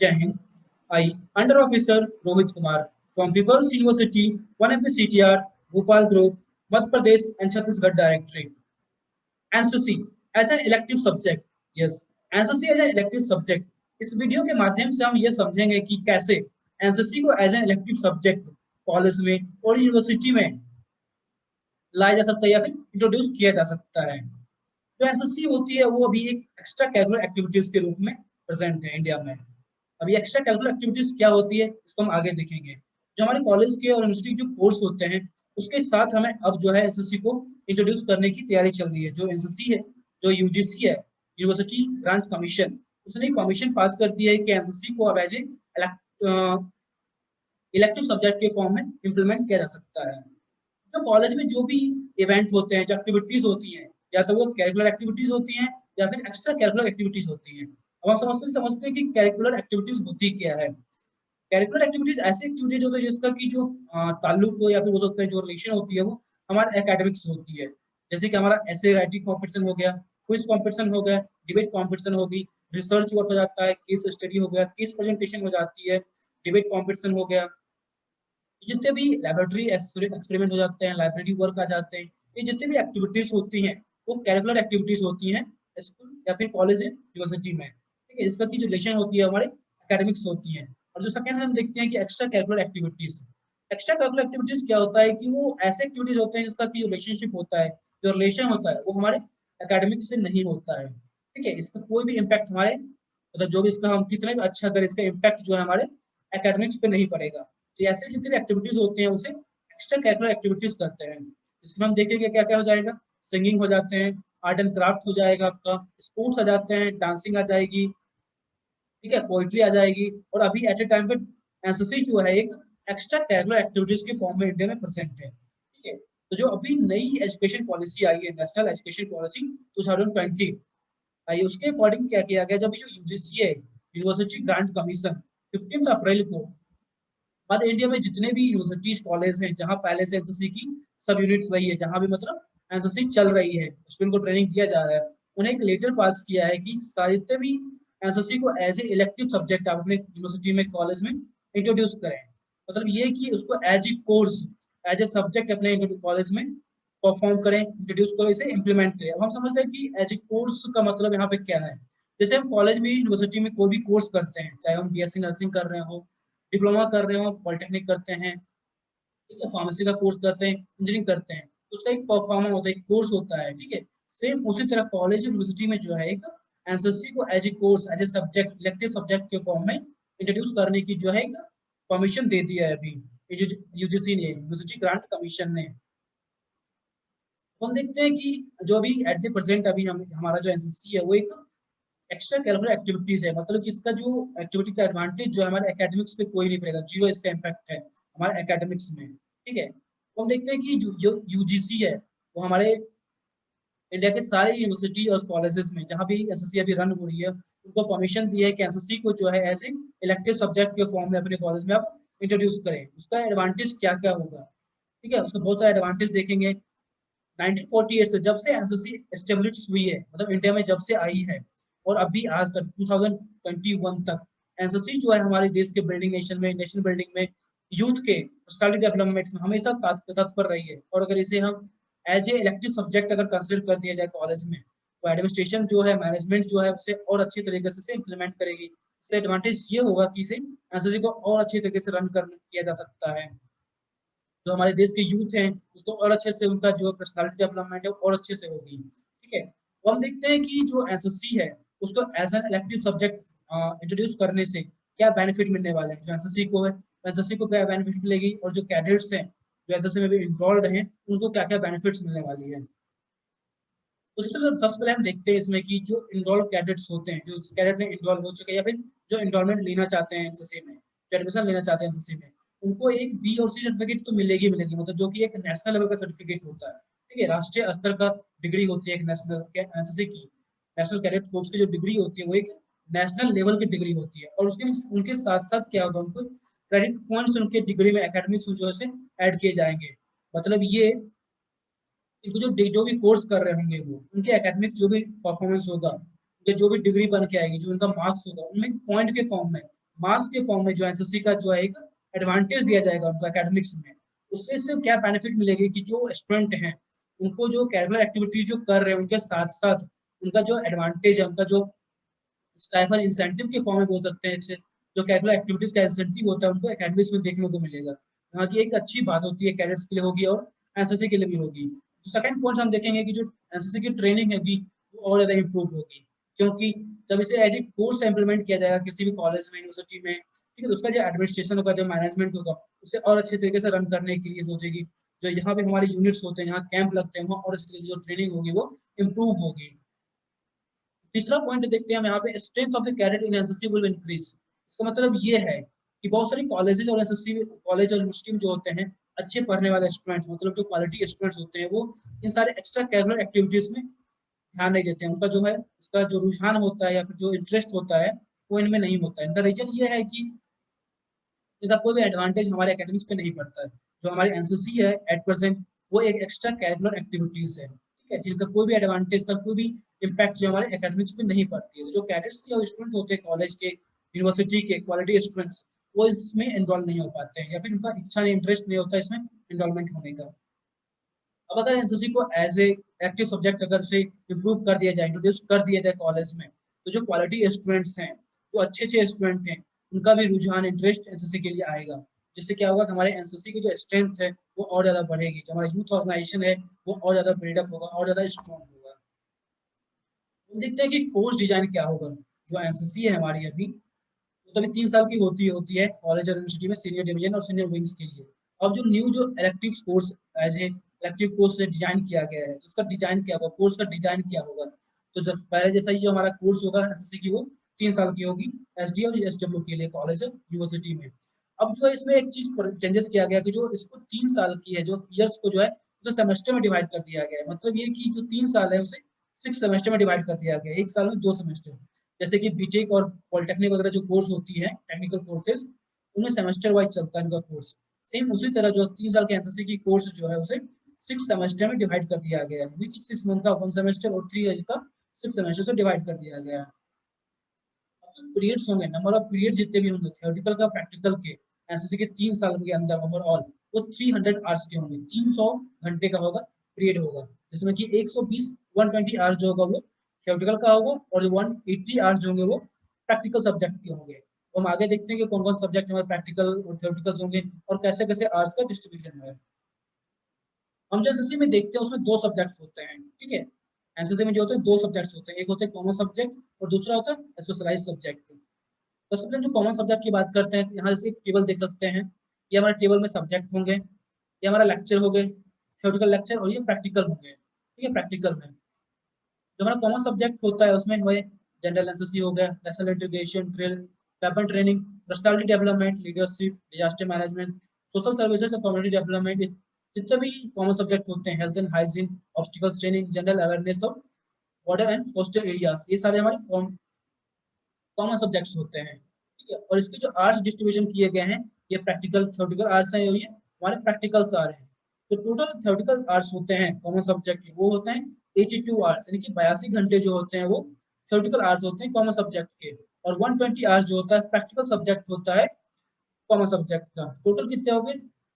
Jai Hind. I, Under Officer Rohit Kumar from People's University, 1MP CTR, Bhopal Group, Madhya Pradesh and Chhattisgarh Directorate. NCC as an elective subject. Yes, NCC as an elective subject. इस video के माध्यम से हम ये समझेंगे कि कैसे NCC को as an elective subject college में और यूनिवर्सिटी में लाया जा सकता है या फिर इंट्रोड्यूस किया जा सकता है। जो एनसीसी होती है वो अभी एक एक्स्ट्रा करिकुलर एक्टिविटीज के रूप में प्रेजेंट है इंडिया में। अभी एक्स्ट्रा करिकुलर एक्टिविटीज क्या होती है इसको हम आगे देखेंगे। जो हमारे कॉलेज के और यूनिवर्सिटी जो कोर्स होते हैं उसके साथ हमें अब जो है एनसीसी को इंट्रोड्यूस करने की तैयारी चल रही है। जो एनसीसी है, जो यूजीसी है, यूनिवर्सिटी ग्रांट कमीशन, उसने परमिशन पास कर दी है कि एनसीसी को अब एज ए इलेक्टिव सब्जेक्ट के फॉर्म में इंप्लीमेंट किया जा सकता है। तो कॉलेज में जो भी इवेंट होते हैं, जो एक्टिविटीज होती हैं, या तो वो कैरिकुलर एक्टिविटीज होती हैं या फिर एक्स्ट्रा कैरिकुलर एक्टिविटीज होती हैं। अब हम समझते हैं कि कैरिकुलर एक्टिविटीज होती क्या है। कैरिकुलर एक्टिविटीज ऐसी एक्टिविटीज होती है जिसका की जो ताल्लुक हो या फिर हो सकता है जो रिलेशन होती है वो हमारे एकेडमिक्स होती है। जैसे कि हमारा ऐसे राइटिंग कॉम्पिटिशन हो गया, क्विज कॉम्पिटिशन हो गया, डिबेट कॉम्पिटिशन होगी, रिसर्च वर्क हो जाता है, केस स्टडी हो गया, केस प्रेजेंटेशन हो जाती है, डिबेट कॉम्पिटिशन हो गया, जितने भी लेबोरेटरी एक्सपेरिमेंट हो जाते हैं, लाइब्रेरी वर्क आ जाते हैं, ये जितने भी एक्टिविटीज होती हैं वो कैरिकुलर एक्टिविटीज होती हैं स्कूल या फिर कॉलेज यूनिवर्सिटी में। ठीक है, इसका की जो रिलेशन होती है हमारे एकेडमिक्स होती है। और जो सेकंड हम देखते हैं कि extra curricular activities. Extra curricular activities क्या होता है कि वो ऐसे एक्टिविटीज होते हैं जिसका की रिलेशनशिप होता है, जो रिलेशन होता है वो हमारे एकेडमिक्स से नहीं होता है। ठीक है, इसका कोई भी इम्पैक्ट हमारे मतलब जो भी इसका हम कितने भी अच्छा करें इसका इम्पैक्ट जो है हमारे एकेडमिक्स पे नहीं पड़ेगा। तो ऐसे जितने भी एक्टिविटीज होते हैं उसे एक्स्ट्रा कैरिकुलर एक्टिविटीज करते हैं। इसमें हम देखेंगे क्या क्या हो जाएगा। सिंगिंग हो जाते हैं, आर्ट एंड क्राफ्ट हो जाएगा आपका, स्पोर्ट्स आ जाते हैं, डांसिंग आ जाएगी, ठीक है, पोइट्री आ जाएगी। और अभी एट ए टाइम पे एनसीसी जो है एक एक्स्ट्रा कैरिकुलर एक्टिविटीज के फॉर्म में इंडिया में प्रेजेंट है। ठीक है, तो जो अभी नई एजुकेशन पॉलिसी आई है, नेशनल एजुकेशन पॉलिसी 2020 आई, उसके अकॉर्डिंग क्या किया गया, जब जो यूजीसी है, यूनिवर्सिटी ग्रांट कमीशन, 15 अप्रैल को हमारे इंडिया में जितने भी यूनिवर्सिटीज कॉलेज हैं जहां पहले से एनसीसी की सब यूनिट्स रही है, जहां भी मतलब एनसीसी चल रही है, स्टूडेंट को ट्रेनिंग दिया जा रहा है, उन्हें एक लेटर पास किया है कि साहित्य भी एनसीसी को एज ए इलेक्टिव सब्जेक्ट आप अपने यूनिवर्सिटी में कॉलेज में इंट्रोड्यूस करें। मतलब ये कि उसको as a course, as a subject अपने कॉलेज में परफॉर्म करें, इंट्रोड्यूस करें, इसे इंप्लीमेंट करें। अब हम समझते हैं कि एज ए कोर्स का मतलब यहाँ पे क्या है। जैसे हम कॉलेज में, यूनिवर्सिटी में कोई भी कोर्स करते हैं, चाहे हम बीएससी नर्सिंग कर रहे हो, डिप्लोमा कर रहे हो, पॉलिटेक्निक करते हैं, ठीक है, फार्मेसी का कोर्स करते हैं, इंजीनियरिंग करते हैं, तो उसका एक परफॉर्मा होता है, एक कोर्स होता है। ठीक है, सेम उसी तरह कॉलेज यूनिवर्सिटी में जो है एक एनसीसी को as a course, as a subject, elective subject के फॉर्म में इंट्रोड्यूस करने की जो है एक परमिशन दे दिया है अभी यूजीसी ने, यूनिवर्सिटी ग्रांट कमीशन ने। हम देखते हैं कि जो अभी एट द प्रेजेंट अभी हमारा जो एनसीसी है वो एक एक्स्ट्रा करिकुलर एक्टिविटीज है। मतलब कि इसका जो एक्टिविटी का एडवांटेज जो है हमारे एकेडमिक्स पे कोई नहीं पड़ेगा, जीरो इसका इम्पैक्ट है हमारे एकेडमिक्स में। ठीक है, तो हम देखते हैं कि जो यूजीसी है वो हमारे इंडिया के सारे यूनिवर्सिटी और कॉलेजेस में जहां भी एसएससी अभी रन हो रही है उनको परमिशन दी है कि एसएससी को जो है ऐसे इलेक्टिव सब्जेक्ट के फॉर्म में अपने कॉलेज में आप इंट्रोड्यूस करें। उसका एडवांटेज क्या क्या होगा, ठीक है, उसका बहुत सारे एडवांटेज देखेंगे। 1948 से जब से एनसीसी एस्टेब्लिश हुई है, मतलब इंडिया में जब से आई है और अभी आज तक 2021 तक एनसीसी जो है हमारे देश के बिल्डिंग, नेशन बिल्डिंग में, यूथ के पर्सनालिटी डेवलपमेंट में हमेशा तत्पर रही है। और अगर इसे हम एज ए इलेक्टिव सब्जेक्ट अगर कंसिडर कर दिया जाए कॉलेज में, तो एडमिनिस्ट्रेशन जो है, मैनेजमेंट जो है उसे और अच्छी तरीके से इम्प्लीमेंट करेगी। इससे एडवांटेज ये होगा कि इसे एनसीसी को और अच्छी तरीके से रन किया जा सकता है। जो हमारे देश के यूथ हैं उसको और अच्छे से, उनका जो पर्सनालिटी डेवलपमेंट है और अच्छे से होगी। ठीक है, तो हम देखते हैं कि जो एसएससी है उसको as an elective subject introduce करने से क्या बेनिफिट मिलने वाले हैं। जो एसएससी को है, एसएससी को क्या बेनिफिट मिलेगी, और जो कैडेट्स हैं जो एसएससी में भी इन्वॉल्व हैं उनको क्या क्या बेनिफिट्स मिलने वाली है। सबसे पहले हम देखते हैं इसमें कि जो इन्वॉल्व कैडेट्स होते हैं, जो कैडेट में इन्वॉल्व हो चुके हैं या फिर जो इन्वॉल्वमेंट लेना चाहते हैं एनसीसी में, जो एडमिशन लेना चाहते हैं एनसीसी में, उनको एक बी और सी सर्टिफिकेट तो मिलेगी मतलब जो कि एक नेशनल लेवल का सर्टिफिकेट होता है। ठीक है, राष्ट्रीय स्तर का डिग्री होती है एक नेशनल एनसीसी की, नेशनल कैडेट कोर्स की जो डिग्री होती है वो एक नेशनल लेवल की डिग्री होती है। और उसके उनके साथ साथ क्या होगा, उनको क्रेडिट पॉइंट्स उनके डिग्री में एकेडमिक्स जो है ऐड किए जाएंगे। मतलब ये इनको जो भी कोर्स कर रहे होंगे वो उनके एकेडमिक जो भी परफॉर्मेंस होगा, उनके जो भी डिग्री बन के आएगी, जो उनका मार्क्स होगा, उनमें पॉइंट के फॉर्म में मार्क्स के फॉर्म में जो एनसीसी का जो है एक एडवांटेज दिया जाएगा उनको एकेडमिक्स में। उससे सिर्फ क्या बेनिफिट मिलेगी कि जो स्टूडेंट हैं उनको जो कैरिकुलर एक्टिविटीज जो कर रहे हैं उनके साथ साथ उनका जो एडवांटेज है, उनका जो स्टाइफल इंसेंटिव के फॉर्म में बोल सकते हैं इसे, जो कैरिकुलर एक्टिविटीज का इंसेंटिव होता है उनको एकेडमिक्स में देखने को मिलेगा। यहाँ की एक अच्छी बात होती है, कैडेट्स के लिए होगी और एनसीसी के लिए भी होगी। तो सेकंड पॉइंट हम देखेंगे कि जो एनसीसी की ट्रेनिंग है वो और ज्यादा इंप्रूव होगी, क्योंकि जब इसे एज ए कोर्स इंप्लीमेंट किया जाएगा किसी भी कॉलेज में, यूनिवर्सिटी में, ठीक है, तो उसका जो एडमिनिस्ट्रेशन होगा, जो मैनेजमेंट होगा, उसे और अच्छे तरीके से रन करने के लिए सोचेगी। जो यहाँ पे हमारे यूनिट्स होते हैं, यहाँ कैंप लगते हैं, वहाँ और अच्छे तरीके से जो ट्रेनिंग होगी वो इम्प्रूव होगी। तीसरा पॉइंट देखते हैं हम यहाँ पे, strength of the cadet in NCC will increase. इसका मतलब ये है कि बहुत सारी कॉलेजेस और एनसीसी कॉलेज और यूनिवर्सिटी में जो होते हैं अच्छे पढ़ने वाले स्टूडेंट्स, मतलब जो क्वालिटी स्टूडेंट्स होते हैं, वो इन सारे एक्स्ट्रा कैरिकुलर एक्टिविटीज में ध्यान नहीं देते हैं। उनका जो है इसका जो रुझान होता है या फिर जो इंटरेस्ट होता है वो इनमें नहीं होता है। इनका रीजन ये है कि इनका कोई भी एडवांटेज हमारे एकेडमिक्स पे नहीं पड़ता है। जो हमारी एनसीसी है एट प्रेजेंट, वो एक एक्स्ट्रा कैरिकुलर एक्टिविटीज है, ठीक है, जिनका कोई भी एडवांटेज का कोई भी इम्पैक्ट जो हमारे एकेडमिक्स पे नहीं पड़ती है। जो कैडेट्स या स्टूडेंट होते हैं कॉलेज के, यूनिवर्सिटी के क्वालिटी स्टूडेंट्स, वो इसमें एनरोल नहीं हो पाते हैं या फिर उनका इच्छा नहीं, इंटरेस्ट नहीं होता इसमें एनरोलमेंट होने का। अब अगर एनसीसी को एज ए एक्टिव सब्जेक्ट अगर से इम्प्रूव कर दिया जाए, इंट्रोड्यूस कर दिया जाए कॉलेज में, तो जो क्वालिटी स्टूडेंट्स हैं, जो अच्छे अच्छे स्टूडेंट हैं, उनका भी रुझान, इंटरेस्ट एनसीसी के लिए आएगा। जिससे क्या होगा कि हमारे एनसीसी की जो स्ट्रेंथ है वो और ज्यादा बढ़ेगी, जो हमारा यूथ ऑर्गेनाइजेशन है वो और ज्यादा बिल्डअप होगा, और ज्यादा स्ट्रॉन्ग होगा। हम देखते हैं कि कोर्स डिजाइन क्या होगा। जो एनसीसी है हमारी अभी, वो तो अभी 3 साल की होती है कॉलेज और यूनिवर्सिटी में, सीनियर डिवीजन और सीनियर विंग्स के लिए। अब जो न्यू जो elective course as a elective course से डिजाइन किया गया है, उसका डिजाइन क्या होगा, कोर्स का डिजाइन क्या होगा। तो जब पहले जैसा ही जो हमारा कोर्स होगा एसएससी की, वो 3 साल की होगी एसडी और एसडब्ल्यू के लिए कॉलेज यूनिवर्सिटी में। अब जो इसमें एक चीज चेंजेस किया गया कि जो इसको 3 साल की है, जो ईयर्स को जो है जो सेमेस्टर में डिवाइड कर दिया गया है। मतलब ये कि जो 3 साल है उसे 6 सेमेस्टर में डिवाइड कर दिया गया है, एक साल में 2 सेमेस्टर। जैसे कि बीटेक और पॉलिटेक्निक वगैरह जो कोर्स होती है, टेक्निकल कोर्सेज, उनमें सेमेस्टर वाइज चलता है इनका कोर्स। सेम उसी तरह जो 3 साल के एनसीसी की कोर्स जो है उसे 6 सेमेस्टर में डिवाइड कर दिया गया है, 6 मंथ का 1 सेमेस्टर और 3 ईयर्स का 6 सेमेस्टर से डिवाइड कर दिया गया है। पीरियड्स होंगे, नंबर ऑफ पीरियड्स जितने भी होंगे थियोरेटिकल का प्रैक्टिकल के, एनसीसी के 3 साल के अंदर ओवरऑल, वो 300 आवर्स के होंगे, 300 घंटे का होगा पीरियड होगा, जिसमें कि 120 120 आवर्स जो होगा वो थियोरेटिकल का होगा और 180 आवर्स जो होंगे वो प्रैक्टिकल सब्जेक्ट के होंगे। तो हम आगे देखते हैं कि कौन कौन सब्जेक्ट हमारे प्रैक्टिकल और थियोरेटिकल होंगे और कैसे कैसे आवर्स का डिस्ट्रीब्यूशन है। हम जो एनसीसी में देखते हैं उसमें 2 सब्जेक्ट्स होते हैं, ठीक है। एनसीसी में जो होते हैं 2 सब्जेक्ट्स होते हैं, एक होते हैं कॉमन सब्जेक्ट और दूसरा होता है स्पेशलाइज्ड सब्जेक्ट। तो सबसे पहले जो कॉमन सब्जेक्ट की बात करते हैं, यहाँ जैसे एक टेबल देख सकते हैं, ये हमारे टेबल में सब्जेक्ट होंगे, ये हमारा लेक्चर हो गए, थियोरेटिकल लेक्चर, और ये प्रैक्टिकल होंगे, ठीक है। प्रैक्टिकल में जो हमारा कॉमन सब्जेक्ट होता है उसमें हमारे जनरल एनसीसी हो गया, national integration drill, weapon training, personality development, leadership, disaster management, social services और कम्युनिटी डेवलपमेंट, जितने भी कॉमन सब्जेक्ट होते हैं, health and hygiene, obstacles training, general awareness of border and coastal areas, ये सारे हमारे कॉमन सब्जेक्ट्स होते हैं, ठीक है। और इसके जो आर्ट्स डिस्ट्रीब्यूशन किए गए हैं, ये प्रैक्टिकल थ्योरेटिकल आर्ट्स हैं, ये हमारे प्रैक्टिकल्स आ रहे हैं। तो टोटल थ्योरेटिकल आर्ट्स होते हैं कॉमन सब्जेक्ट के, वो होते हैं 82 आवर्स, यानी कि 82 घंटे जो होते हैं वो थ्योरेटिकल आवर्स होते हैं कॉमन सब्जेक्ट के, और 120 आवर्स जो होता है प्रैक्टिकल सब्जेक्ट होता है कॉमन सब्जेक्ट का। टोटल कितने हो गए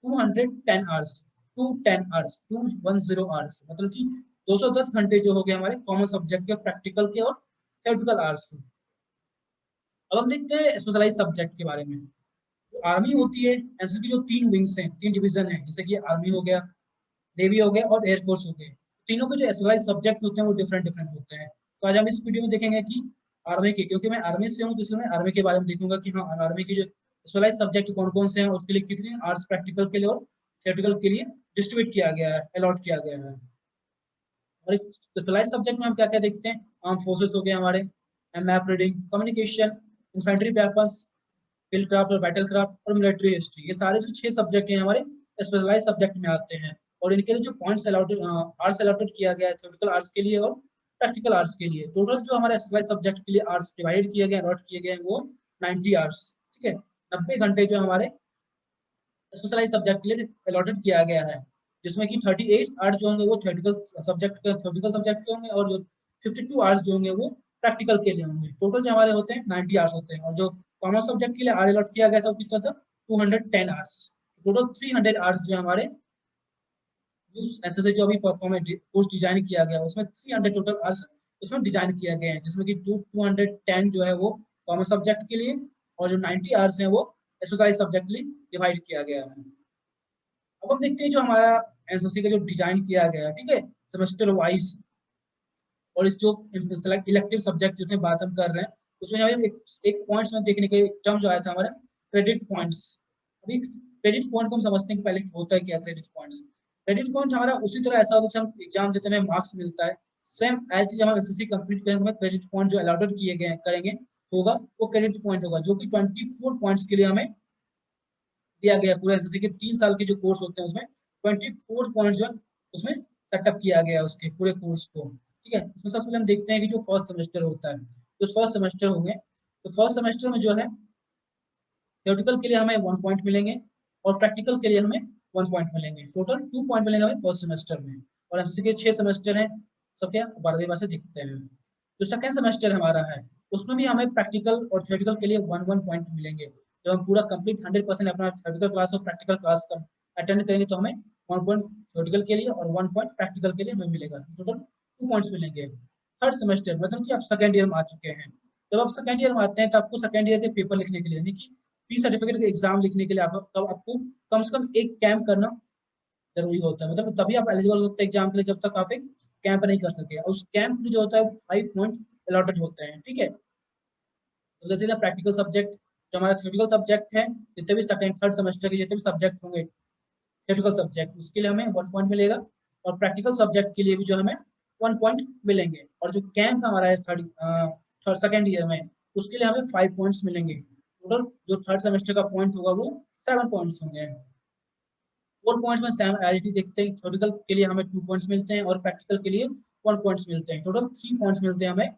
210 आवर्स, 210 आवर्स, 210 आवर्स, मतलब कि 210 घंटे जो हो गए हमारे कॉमन सब्जेक्ट के, प्रैक्टिकल के और थ्योरेटिकल आवर्स। अब हम देखते हैं स्पेशलाइज सब्जेक्ट के बारे में। जो आर्मी होती है, एनसीसी की जो 3 विंग्स हैं, 3 डिवीजन है, जैसे कि आर्मी हो गया, नेवी हो गया और एयरफोर्स हो गए। तीनों के जो स्पेशलाइज सब्जेक्ट होते हैं वो डिफरेंट डिफरेंट होते हैं। तो आज हम इस वीडियो में देखेंगे कि आर्मी के, क्योंकि मैं आर्मी से हूँ तो इसलिए मैं आर्मी के बारे में देखूंगा कि हाँ आर्मी की जो स्पेशलाइज सब्जेक्ट कौन कौन से हैं, उसके लिए कितने आर्ट्स प्रैक्टिकल के लिए और थियोरेटिकल के लिए डिस्ट्रीब्यूट किया गया है, अलॉट किया गया है। और स्पेशलाइज सब्जेक्ट में हम क्या क्या देखते हैं, आर्म फोर्सेस हो गए हमारे, map reading, communication, infantry weapons, field craft और बैटल क्राफ्ट और मिलिट्री हिस्ट्री, ये सारे जो 6 सब्जेक्ट हैं हमारे स्पेशलाइज सब्जेक्ट में आते हैं। और इनके लिए जो पॉइंट्स अलॉटेड, आर्ट्स अलॉटेड किया गया है थ्योरेटिकल आर्ट्स के लिए और प्रैक्टिकल आर्ट्स के लिए। टोटल जो हमारे स्पेशलाइज सब्जेक्ट के लिए आर्ट्स डिवाइडेड किए गए, अलॉट किए गए हैं वो 90 आर्ट्स, ठीक है। 90 घंटे जो हमारे स्पेशलाइज सब्जेक्ट के लिए अलॉटेड किया गया है, जिसमें कि 38 आर्ट जो होंगे वो थ्योरेटिकल सब्जेक्ट के होंगे, और जो 52 आवर्स जो होंगे वो प्रैक्टिकल के लिए होंगे। टोटल जो हमारे होते हैं 90 आवर्स होते हैं, और जो कॉमर्स सब्जेक्ट के लिए आर अलॉट किया गया था वो कितना था 210 आवर्स, टोटल 300 आवर्स जो हमारे एसएससी जो अभी परफॉर्मेंस कोर्स डिजाइन किया गया उसमें 300 टोटल आवर्स उसमें डिजाइन किया गया है, जिसमें कि 210 जो है वो कॉमर्स सब्जेक्ट के लिए और जो 90 आवर्स हैं वो स्पेशलाइज सब्जेक्ट के लिए डिवाइड किया गया है। अब हम देखते हैं जो हमारा एसएससी का जो डिजाइन किया गया है, ठीक है, सेमेस्टर वाइज, और इस जो इलेक्टिव सब्जेक्ट जिसमें बात हम कर रहे हैं उसमें हमें एक पॉइंट्स में देखने के टर्म जो आया था हमारा क्रेडिट पॉइंट्स। अभी क्रेडिट पॉइंट को हम समझते हैं कि पहले होता है क्या क्रेडिट पॉइंट्स। क्रेडिट पॉइंट हमारा उसी तरह ऐसा होता है हम एग्जाम देते हैं मार्क्स मिलता है, सेम एज जब हम एसएससी कंप्लीट करेंगे हमें क्रेडिट पॉइंट जो अलॉटेड किए गए करेंगे होगा वो क्रेडिट पॉइंट होगा, जो कि 24 पॉइंट्स के लिए हमें दिया गया। पूरे एसएससी के 3 साल के जो कोर्स होते हैं उसमें 24 पॉइंट जो है उसमें सेटअप किया गया उसके पूरे कोर्स को, ठीक है। उसमें सबसे पहले हम देखते हैं कि जो फर्स्ट सेमेस्टर होता है, जो फर्स्ट सेमेस्टर होंगे तो फर्स्ट सेमेस्टर में जो है थ्योरेटिकल के लिए हमें 1 पॉइंट मिलेंगे और प्रैक्टिकल के लिए हमें 1 पॉइंट मिलेंगे, टोटल 2 पॉइंट मिलेंगे हमें फर्स्ट सेमेस्टर में। और एसएससी के 6 सेमेस्टर हैं, सब क्या 12वीं बार से दिखते हैं। जो सेकंड सेमेस्टर हमारा है उसमें भी हमें प्रैक्टिकल और थ्योरेटिकल के लिए 1 पॉइंट मिलेंगे। जब हम पूरा कंप्लीट 100% अपना थ्योरेटिकल क्लास और प्रैक्टिकल क्लास का अटेंड करेंगे तो हमें 1 पॉइंट थ्योरेटिकल के लिए और 1 पॉइंट प्रैक्टिकल के लिए हमें मिलेगा, टोटल 2 पॉइंट्स मिलेंगे। थर्ड सेमेस्टर मतलब कि आप सेकंड ईयर में आ चुके हैं, जब आप सेकंड ईयर में आते हैं तो आपको सेकंड ईयर के पेपर लिखने के लिए यानी कि पी सर्टिफिकेट के एग्जाम लिखने के लिए आपको कम से कम एक कैंप करना जरूरी होता है, मतलब तभी आप एलिजिबल होते हैं एग्जाम के लिए जब तक आप एक कैंप नहीं कर सके। और उस कैंप में जो होता है 5 पॉइंट अलॉटेड होते हैं, ठीक है। तो लेते हैं प्रैक्टिकल सब्जेक्ट, जो हमारा थ्योरेटिकल सब्जेक्ट है, जितने भी सेकंड थर्ड सेमेस्टर के जितने भी सब्जेक्ट होंगे थ्योरेटिकल सब्जेक्ट उसके लिए हमें 1 पॉइंट मिलेगा और प्रैक्टिकल सब्जेक्ट के लिए भी जो हमें 1 पॉइंट मिलेंगे। और जो कैंप हमारा है थर्ड सेकंड ईयर में उसके लिए हमें 5 पॉइंट्स मिलेंगे। टोटल जो थर्ड सेमेस्टर का पॉइंट होगा वो 7 पॉइंट्स होंगे। 4 पॉइंट्स में सेम एज देखते हैं, थ्योरेटिकल के लिए हमें 2 पॉइंट्स मिलते हैं और प्रैक्टिकल के लिए 1 पॉइंट्स मिलते हैं। टोटल 3 पॉइंट्स मिलते हैं हमें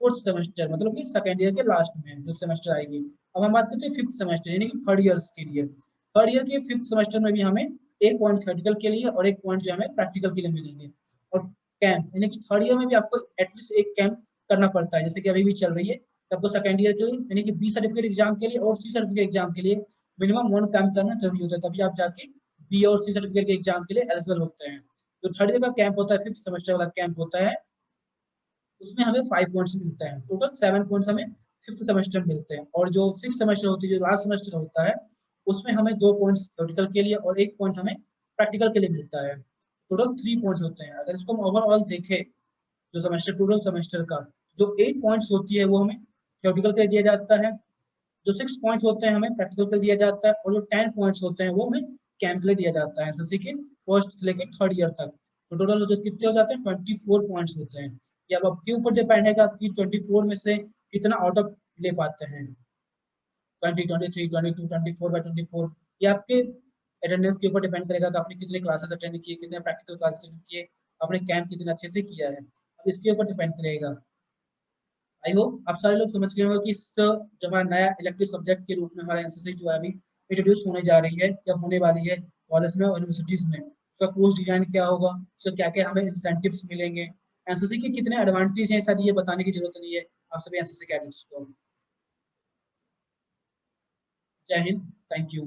फोर्थ सेमेस्टर मतलब कि सेकंड ईयर के लास्ट में जो सेमेस्टर आएगी। अब हम बात करते हैं फिफ्थ सेमेस्टर यानी कि थर्ड ईयर्स के लिए। थर्ड ईयर के फिफ्थ सेमेस्टर में भी हमें 1 पॉइंट थ्योरेटिकल के लिए और 1 पॉइंट जो हमें प्रैक्टिकल के लिए मिलेंगे। और कैंप यानी कि थर्ड ईयर में भी आपको एटलीस्ट एक कैंप करना पड़ता है, जैसे कि अभी भी चल रही है। तो आपको सेकंड ईयर के लिए यानी कि बी सर्टिफिकेट एग्जाम के लिए और सी सर्टिफिकेट एग्जाम के लिए मिनिमम 1 कैंप करना जरूरी होता है, तभी आप जाके बी और सी सर्टिफिकेट के एग्जाम के लिए एलिजिबल होते हैं। जो थर्ड ईयर का कैंप होता है, फिफ्थ सेमेस्टर वाला कैंप होता है, उसमें हमें 5 पॉइंट्स मिलते हैं। टोटल 7 पॉइंट्स हमें फिफ्थ सेमेस्टर में मिलते हैं। और जो सिक्स सेमेस्टर होती है, जो लास्ट सेमेस्टर होता है, उसमें हमें 2 पॉइंट्स थ्योरेटिकल के लिए और 1 पॉइंट हमें प्रैक्टिकल के लिए मिलता है। टोटल 3 पॉइंट्स होते हैं। अगर इसको हम ओवरऑल देखें, जो सेमेस्टर टोटल सेमेस्टर का जो 8 पॉइंट्स होती है वो हमें थ्योरेटिकल के लिए दिया जाता है, जो 6 पॉइंट्स होते हैं हमें प्रैक्टिकल के लिए दिया जाता है, और जो 10 पॉइंट्स होते हैं वो हमें कैंप के लिए दिया जाता है एसएससी के फर्स्ट से लेकर थर्ड ईयर तक। तो टोटल जो कितने हो जाते हैं 24 पॉइंट्स होते हैं। ये अब आपके ऊपर डिपेंड है कि आप 24 में से कितना आउट ऑफ ले पाते हैं, 20, 23, 22, 24/24। ये आपके अटेंडेंस के ऊपर डिपेंड करेगा कि आपने कितने क्लासेस अटेंड किए, कितने प्रैक्टिकल क्लासेस अटेंड किए, आपने कैंप कितने अच्छे से किया है, अब इसके ऊपर डिपेंड करेगा। आई होप आप सारे लोग समझ गए होंगे कि इस जो हमारा नया इलेक्टिव सब्जेक्ट के रूप में हमारा एनसीसी जो है अभी इंट्रोड्यूस होने जा रही है या होने वाली है कॉलेज में और यूनिवर्सिटीज में। उसका कोर्स डिजाइन क्या होगा, उसका क्या क्या हमें इंसेंटिव्स मिलेंगे, एनसीसी के कितने एडवांटेज हैं, शायद ये बताने की जरूरत नहीं है आप सभी एनसीसी कैडेट्स को। जय हिंद, थैंक यू।